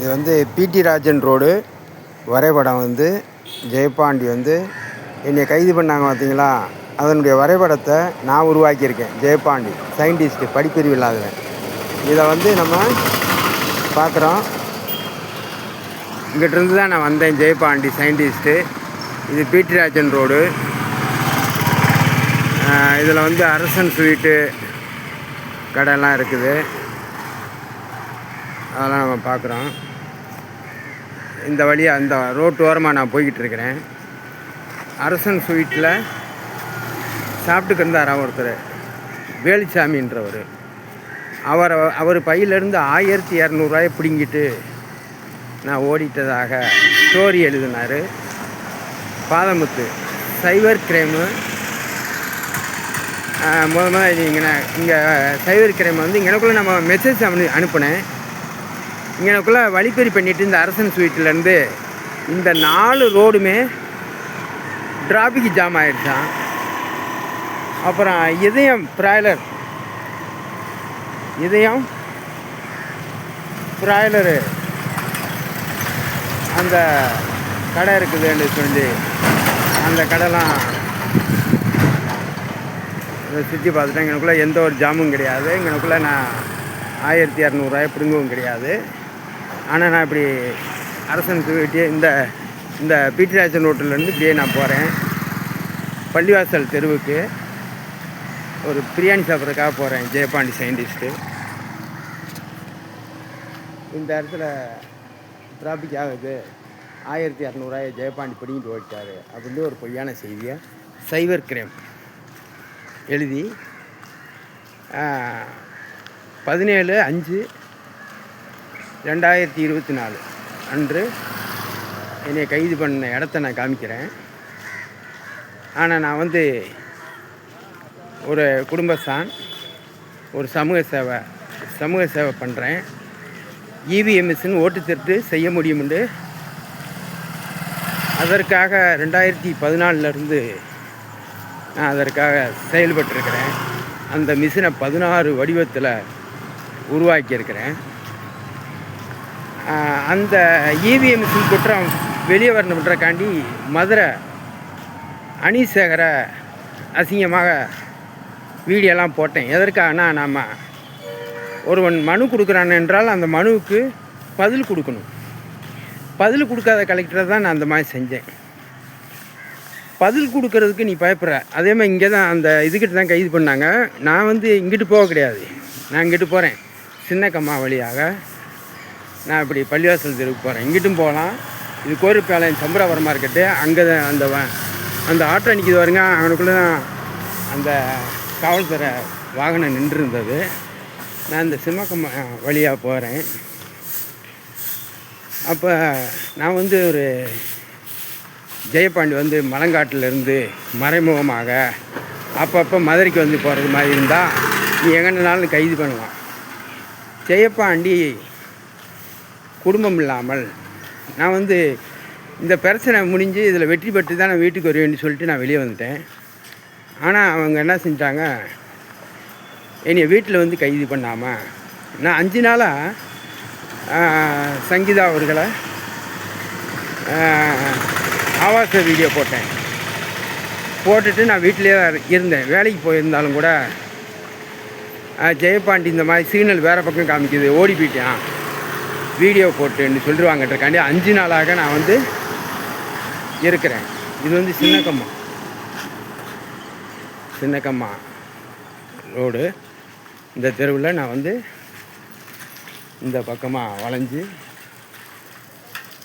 இது வந்து பிடி ராஜன் ரோடு வரைபடம் வந்து ஜெயபாண்டி வந்து என்னை கைது பண்ணாங்க பார்த்தீங்களா, அதனுடைய வரைபடத்தை நான் உருவாக்கியிருக்கேன். ஜெயபாண்டி சயின்டிஸ்ட்டு, படிப்பறிவு இல்லாதவன். இதை வந்து நம்ம பார்க்குறோம். இங்கிட்டிருந்து தான் நான் வந்தேன். ஜெயபாண்டி சயின்டிஸ்ட்டு. இது பிடி ராஜன் ரோடு. இதில் வந்து அரசன் ஸ்வீட்டு கடையெல்லாம் இருக்குது. அதெல்லாம் நம்ம பார்க்குறோம். இந்த வழியாக அந்த ரோட்டு ஓரமாக நான் போய்கிட்டு இருக்கிறேன். அரசன் ஸ்வீட்டில் சாப்பிட்டுக்கு இருந்தார் ஒருத்தர், வேலுச்சாமின்றவர். அவர் பையிலேருந்து 1200 பிடுங்கிட்டு நான் ஓடிட்டதாக ஸ்டோரி எழுதினார். பாதமுத்து சைபர் கிரைமு முதல்ல இங்கே சைபர் கிரைம் வந்து இங்கனக்குள்ளே நம்ம மெசேஜ் அனுப்பினேன். இங்கனக்குள்ளே வழிப்பறி பண்ணிவிட்டு இந்த அரசன் ஸ்வீட்லேருந்து இந்த 4 ரோடுமே டிராஃபிக் ஜாம் ஆகிடுச்சான். அப்புறம் இதயம் பிராய்லரு அந்த கடை இருக்குதுன்னு சொல்லி அந்த கடைலாம் சுற்றி பார்த்துட்டேன். இங்கனக்குள்ளே எந்த ஒரு ஜாமும் கிடையாது. இங்கனக்குள்ளே நான் 1200 பிடுங்கவும் கிடையாது. ஆனால் நான் இப்படி அரசன் ஸ்வீட்டு இந்த பிடி ராஜன் ரோட்டிலேருந்து இப்படியே நான் போகிறேன். பள்ளிவாசல் தெருவுக்கு ஒரு பிரியாணி சாப்பிட்றதுக்காக போகிறேன். ஜெயபாண்டி சயின்டிஸ்ட்டு. இந்த இடத்துல டிராஃபிக் ஆகுது, 1200 ஜெயபாண்டி பிடிங்கிட்டு ஓடிட்டார் அப்படின்னு ஒரு பொய்யான செய்தியை சைபர் கிரைம் எழுதி 17/5/2024 அன்று என்னை கைது பண்ண இடத்த நான் காமிக்கிறேன். ஆனால் நான் வந்து ஒரு குடும்பஸ்தான், ஒரு சமூக சேவை பண்ணுறேன். இவிஎம்எஸ்ன்னு ஓட்டு திருட்டு செய்ய முடியும்னு அதற்காக 2014 நான் அதற்காக செயல்பட்டுருக்கிறேன். அந்த மிஷினை 16 வடிவத்தில் உருவாக்கியிருக்கிறேன். அந்த இவிஎம் மிஷின் குற்றம் வெளியே வரணுன்றக்காண்டி மதுரை அணிசேகரை அசிங்கமாக வீடியோலாம் போட்டேன். எதற்காகனா, நாம் ஒருவன் மனு கொடுக்குறான் என்றால் அந்த மனுவுக்கு பதில் கொடுக்கணும். பதில் கொடுக்காத கலெக்டரை தான் நான் அந்த மாதிரி செஞ்சேன். பதில் கொடுக்கறதுக்கு நீ பயப்படுற. அதே மாதிரி இங்கே தான் அந்த இதுக்கிட்ட தான் கைது பண்ணாங்க. நான் வந்து இங்கிட்டு போக கிடையாது, நான் இங்கிட்டு போகிறேன். சின்னக்கம்மா வழியாக நான் இப்படி பள்ளிவாசல் தெருவுக்கு போகிறேன். இங்கிட்டும் போகலாம். இது கோரிப்பாளையம் சம்பராபுரம் மார்க்கெட்டு. அங்கே தான் அந்த ஆட்டோ நிற்கிது வருங்க. அவனுக்குள்ளே தான் அந்த காவல்துறை வாகனம் நின்றுருந்தது. நான் இந்த சின்னக்கம்மா வழியாக போகிறேன். அப்போ நான் வந்து ஒரு ஜெயபாண்டி வந்து மலங்காட்டிலேருந்து மறைமுகமாக அப்பப்போ மதுரைக்கு வந்து போகிறது மாதிரி இருந்தால் நீ எங்கன்னாலும் கைது பண்ணலாம். ஜெயபாண்டி குடும்பம் இல்லாமல் நான் வந்து இந்த பிரச்சனை முடிஞ்சு இதில் வெற்றி பெற்று தான் நான் வீட்டுக்கு வருவேன்னு சொல்லிட்டு நான் வெளியே வந்துட்டேன். ஆனால் அவங்க என்ன செஞ்சிட்டாங்க, என்னை வீட்டில் வந்து கைது பண்ணாமல் நான் 5 நாளாக சங்கீதா அவர்களை ஆபாச வீடியோ போட்டுட்டு நான் வீட்டிலே தான் இருந்தேன். வேலைக்கு போயிருந்தாலும் கூட ஜெயபாண்டி இந்த மாதிரி சிக்னல் வேறு பக்கம் காமிக்குது, ஓடி போயிட்டான் வீடியோ போட்டுன்னு சொல்லிடுவாங்கன்றக்காண்டி 5 நாளாக நான் வந்து இருக்கிறேன். இது வந்து சின்னக்கம்மா ரோடு. இந்த தெருவில் நான் வந்து இந்த பக்கமாக வளைஞ்சு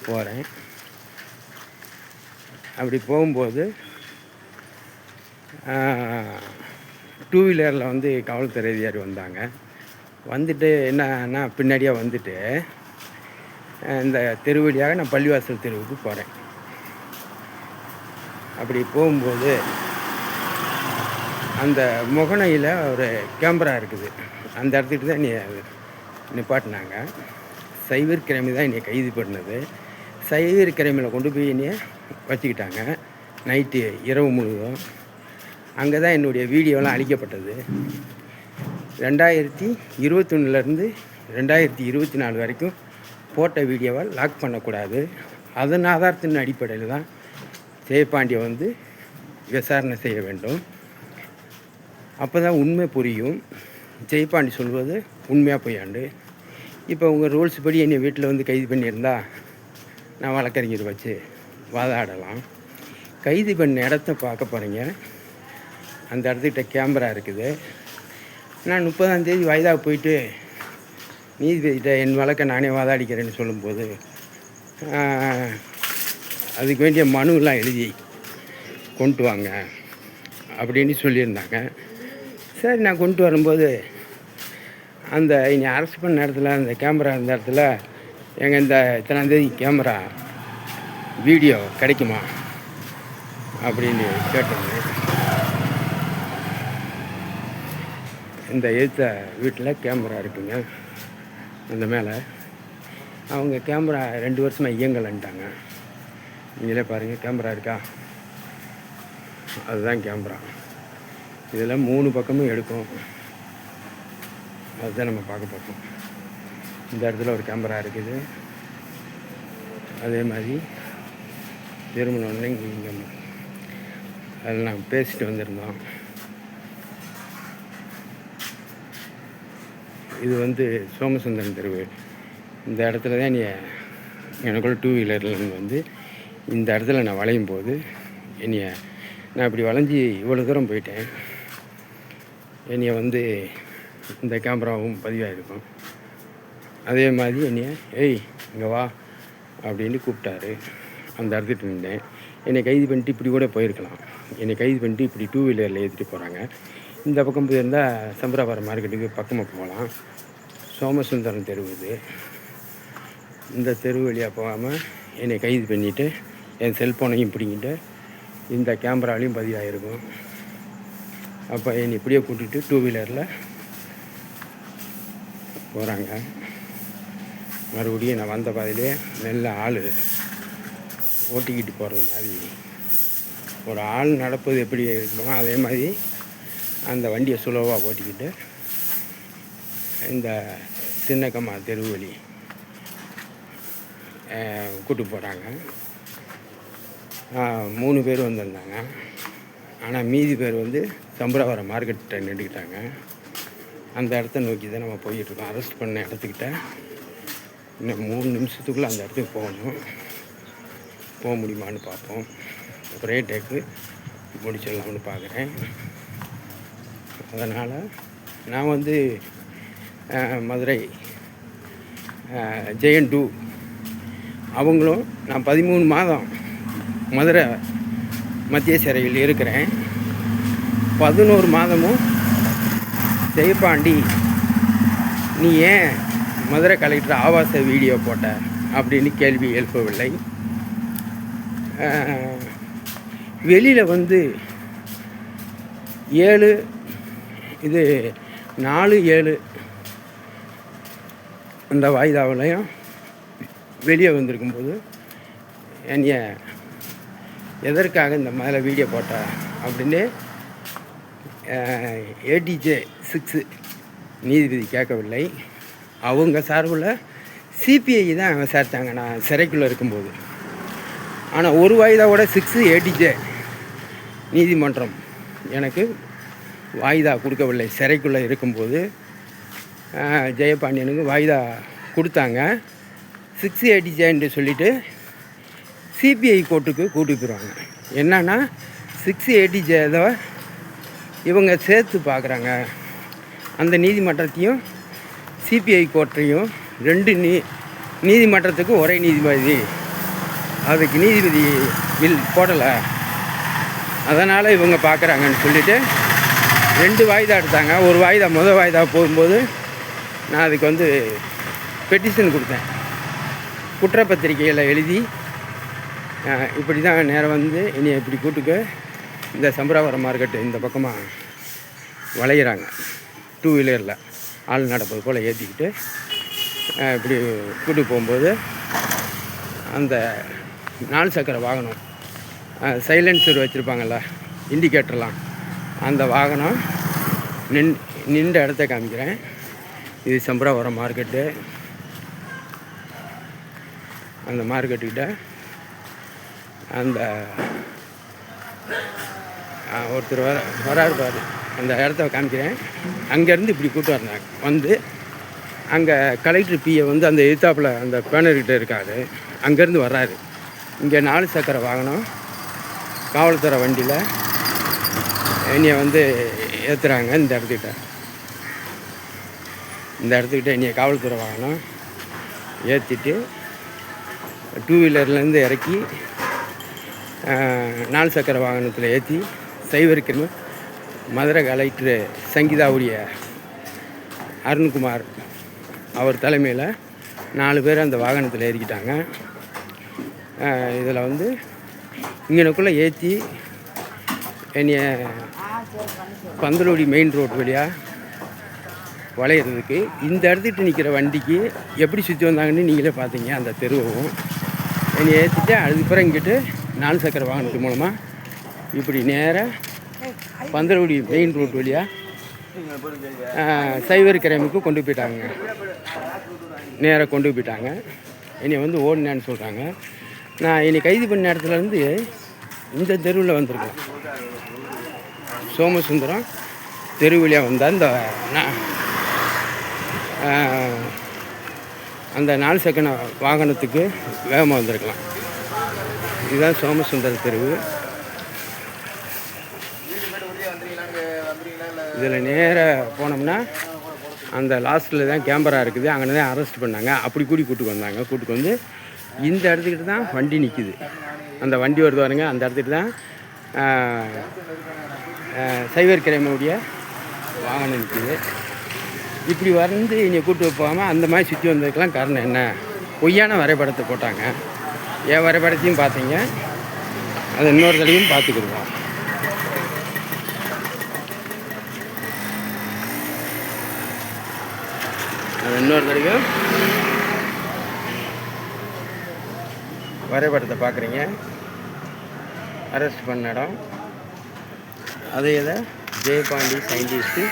போகிறேன். அப்படி போகும்போது 2 வீலரில் வந்து காவல்துறை அதிகாரி வந்தாங்க. வந்துட்டு என்னன்னா பின்னாடியாக வந்துட்டு இந்த தெரு வழியாக நான் பள்ளிவாசல் தெருவுக்கு போகிறேன். அப்படி போகும்போது அந்த முகனையில் ஒரு கேமரா இருக்குது. அந்த இடத்துக்கு தான் நிப்பாட்டினாங்க. சைபர் கிரைமி தான் என்னை கைது பண்ணது. சைபர் கிரைமில் கொண்டு போய் என்னைய வச்சுக்கிட்டாங்க. நைட்டு இரவு முழுவதும் அங்கே தான் என்னுடைய வீடியோலாம் அழிக்கப்பட்டது. 2021 2024 வரைக்கும் போட்ட வீடியோவை லாக் பண்ணக்கூடாது. அதன் ஆதாரத்தின் அடிப்படையில் தான் ஜெயபாண்டியை வந்து விசாரணை செய்ய வேண்டும். அப்போ தான் உண்மை புரியும். ஜெயபாண்டி சொல்வது உண்மையாக பொய்யாண்டு. இப்போ உங்கள் ரூல்ஸ் படி என்னை வீட்டில் வந்து கைது பண்ணியிருந்தா நான் வழக்கறிஞர் வச்சு வாதாடலாம். கைது பண்ண இடத்த பார்க்க போகிறீங்க. அந்த இடத்துக்கிட்ட கேமரா இருக்குது. நான் 30ஆம் தேதி வாய்தாவுக்கு போயிட்டு நீதிபதிகிட்ட என் வழக்கை நானே வாதாடிக்கிறேன்னு சொல்லும்போது அதுக்கு வேண்டிய மனுவெலாம் எழுதி கொண்டு வாங்க அப்படின்னு சொல்லியிருந்தாங்க. சரி, நான் கொண்டு வரும்போது அந்த இனி அரெஸ்ட் பண்ண இடத்துல அந்த கேமரா இந்த இடத்துல எங்கள் இந்த இத்தனாந்தேதி கேமரா வீடியோ கிடைக்குமா அப்படின்னு கேட்டேங்க. இந்த எழுத்த வீட்டில் கேமரா இருக்குங்க. அந்த மேலே அவங்க கேமரா 2 வருஷமாக இயங்கலைன்ட்டாங்க. நீங்களே பாருங்கள், கேமரா இருக்கா? அதுதான் கேமரா. இதில் 3 பக்கமும் எடுக்கும். அதுதான் நம்ம பார்க்க பார்ப்போம். இந்த இடத்துல ஒரு கேமரா இருக்குது. அதே மாதிரி திருமணம்னு இங்கே அதில் நாங்கள் பேசிட்டு வந்திருந்தோம். இது வந்து சோமசுந்தரன் தெருவு. இந்த இடத்துல தான் எனக்குள்ள 2 வீலரில் வந்து இந்த இடத்துல நான் வளையும் போது நான் இப்படி வளைஞ்சி இவ்வளோ தூரம் போயிட்டேன். என்னைய வந்து இந்த கேமராவும் பதிவாகிருக்கும். அதே மாதிரி ஏய் இங்கே வா அப்படின்னு கூப்பிட்டாரு. அந்த இடத்துட்டு நின்றேன். என்னை கைது பண்ணிட்டு இப்படி கூட போயிருக்கலாம். என்னை கைது பண்ணிட்டு இப்படி 2 வீலரில் ஏற்றிட்டு போகிறாங்க. இந்த பக்கம் போயிருந்தால் சம்பராபுரம் மார்க்கெட்டுக்கு பக்கமாக போகலாம். சோமசுந்தரம் தெருவு இது. இந்த தெரு வழியாக போகாமல் என்னை கைது பண்ணிவிட்டு என் செல்ஃபோனையும் பிடிங்கிட்டு இந்த கேமராலையும் பதிவாகிருக்கும். அப்போ என்னை இப்படியே கூட்டிகிட்டு 2 வீலரில் போகிறாங்க. மறுபடியும் நான் வந்த பாதையிலே நல்ல ஆள் ஓட்டிக்கிட்டு போகிறது மாதிரி ஒரு ஆள் நடப்பது எப்படி இருக்குமோ அதே மாதிரி அந்த வண்டியை சுலவாக ஓட்டிக்கிட்டு இந்த சின்னக்கம்மா தெரு வழி கூட்டு போகிறாங்க. 3 பேர் வந்திருந்தாங்க. ஆனால் மீதி பேர் வந்து சம்பராவரம் மார்க்கெட்டை நின்றுக்கிட்டாங்க. அந்த இடத்த நோக்கி தான் நம்ம போயிட்டுருக்கோம். அரெஸ்ட் பண்ண இடத்துக்கிட்ட இன்னும் 3 நிமிஷத்துக்குள்ளே அந்த இடத்துக்கு போகணும். போக முடியுமான்னு பார்ப்போம். ஒரே டேக்கு முடிச்சிடலாம்னு பார்க்குறேன். அதனால் நான் வந்து மதுரை ஜெயன் 2 அவங்களும் நான் 13 மாதம் மதுரை மத்திய சிறையில் இருக்கிறேன். 11 மாதமும் ஜெயபாண்டி நீ ஏன் மதுரை கலெக்டர் ஆபாச வீடியோ போட்ட அப்படின்னு கேள்வி எழுப்பவில்லை. வெளியில் வந்து 4/7 அந்த வாய்தாவிலையும் வெளியே வந்திருக்கும்போது என்னைய எதற்காக இந்த மேலே வீடியோ போட்ட அப்படின்னு ADJ 6 நீதிபதி கேட்கவில்லை. அவங்க சார்பில் CPI தான் விசாரித்தாங்க நான் சிறைக்குள்ளே இருக்கும்போது. ஆனால் ஒரு வாய்தாவோட 6 ADJ நீதிமன்றம் எனக்கு வாய்தா கொடுக்கவில்லை. சிறைக்குள்ளே இருக்கும்போது ஜெயபாண்டியனுக்கு வாய்தா கொடுத்தாங்க. 6 ADJன்னு சொல்லிவிட்டு CPI கோர்ட்டுக்கு கூட்டிட்டு போயிடுவாங்க. என்னன்னா 6 ADJ இவங்க சேர்த்து பார்க்குறாங்க. அந்த நீதிமன்றத்தையும் CPI கோர்ட்டையும் 2 நீதிமன்றத்துக்கு ஒரே நீதிபதி, அதுக்கு நீதிபதி பில் போடலை, அதனால் இவங்க பார்க்குறாங்கன்னு சொல்லிவிட்டு 2 வாய்தா எடுத்தாங்க. ஒரு வாய்தா முதல் வாய்தா போகும்போது நான் அதுக்கு வந்து பெட்டிஷன் கொடுத்தேன். குற்றப்பத்திரிகையில் எழுதி இப்படி தான் நேரம் வந்து இனி இப்படி கூட்டுக்கு இந்த சம்பராவரம் மார்க்கெட்டு இந்த பக்கமாக வளையிறாங்க. 2 வீலரில் ஆள் நடப்பது போல் ஏற்றிக்கிட்டு இப்படி கூட்டு போகும்போது அந்த 4 சக்கர வாகனம் சைலன்சர் வச்சுருப்பாங்கள்ல, இண்டிகேட்டர்லாம், அந்த வாகனம் நின்ற இடத்த காமிக்கிறேன். இது சம்பராவரம் மார்க்கெட்டு. அந்த மார்க்கெட்டுக்கிட்ட அந்த ஒருத்தர் வராரு பாரு, அந்த இடத்த காமிக்கிறேன். அங்கேருந்து இப்படி கூப்பிட்டு வந்தாங்க. வந்து அங்கே கலெக்டர் பிஏ வந்து அந்த எதிர்த்தாப்பில் அந்த பேனர்கிட்ட இருக்காரு. அங்கேருந்து வர்றாரு. இங்கே 4 சக்கர வாகனம் காவல்துறை வண்டியில் என்னையை வந்து ஏற்றுறாங்க. இந்த இடத்துக்கிட்ட என்னையை காவல்துறை வாகனம் ஏற்றிட்டு 2 வீலர்லேருந்து இறக்கி 4 சக்கர வாகனத்தில் ஏற்றி சைவரிக்கணும். மதுரை கலெக்டரு சங்கீதாவுடைய அருண்குமார் அவர் தலைமையில் 4 பேர் அந்த வாகனத்தில் ஏறிக்கிட்டாங்க. இதில் வந்து இங்கனக்குள்ளே ஏற்றி என்னைய பந்தலோடி மெயின் ரோடு வழியாக வளையிறதுக்கு இந்த இடத்துக்கிட்ட நிற்கிற வண்டிக்கு எப்படி சுற்றி வந்தாங்கன்னு நீங்களே பார்த்தீங்க. அந்த தெருவும் என்னை ஏற்றிட்டு அதுக்கப்புறம் இங்கிட்டு 4 சக்கர வாகனத்து மூலமாக இப்படி நேராக பந்தலோடி மெயின் ரோடு வழியாக சைவர் கிரைமுக்கு கொண்டு போயிட்டாங்க. நேராக கொண்டு போயிட்டாங்க. என்னை வந்து ஓடினேன்னு சொல்கிறாங்க. நான் என்னை கைது பண்ண இடத்துலேருந்து இந்த தெருவில் வந்திருக்கேன். சோமசுந்தரம் தெரு வழியாக வந்தால் அந்த 4 சக்கர வாகனத்துக்கு வேகமாக வந்திருக்கலாம். இதுதான் சோமசுந்தர தெருவு. இதில் நேராக போனோம்னா அந்த லாஸ்ட்டில் தான் கேமரா இருக்குது. அங்கே தான் அரெஸ்ட் பண்ணாங்க. அப்படி கூட்டிகிட்டு வந்தாங்க. கூட்டிகிட்டு வந்து இந்த இடத்துக்கிட்ட தான் வண்டி நிற்கிது. அந்த வண்டி வருது பாருங்க. அந்த இடத்துக்கிட்ட தான் சைவர் கிரைமுடைய வாகனம் நிற்கிது. இப்படி வந்து என்னை கூப்பிட்டு போகாமல் அந்த மாதிரி சுற்றி வந்ததுக்கெலாம் காரணம் என்ன? பொய்யான வரைபடத்தை போட்டாங்க. என் வரைபடத்தையும் பார்த்தீங்க. அதை இன்னொரு தடவையும் பார்த்துக்கிடுவோம். அது இன்னொரு தடவையும் வரைபடத்தை பார்க்குறீங்க. அரெஸ்ட் பண்ண இடம் அதே இதை ஜெயபாண்டி சயின்டிஸ்ட்டு.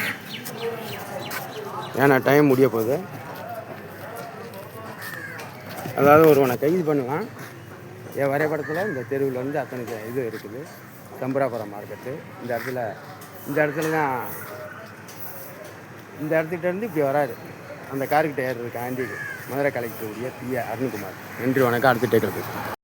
ஏன்னா டைம் முடிய போகுது. அதாவது ஒருவனை கைது பண்ணுவான். என் வரைபடத்தில் இந்த தெருவில் வந்து அத்தனை இது இருக்குது. சம்பராபுரம் மார்க்கெட்டு இந்த இடத்துல தான் இந்த இடத்துக்கிட்ட இருந்து இப்படி வராரு. அந்த காருக்கிட்ட ஏறுறதுக்கு ஆண்டி மதுரை கலெக்டருடைய பிஏ அருண்குமார். நன்றி, வணக்கம். அடுத்து கேட்குறது.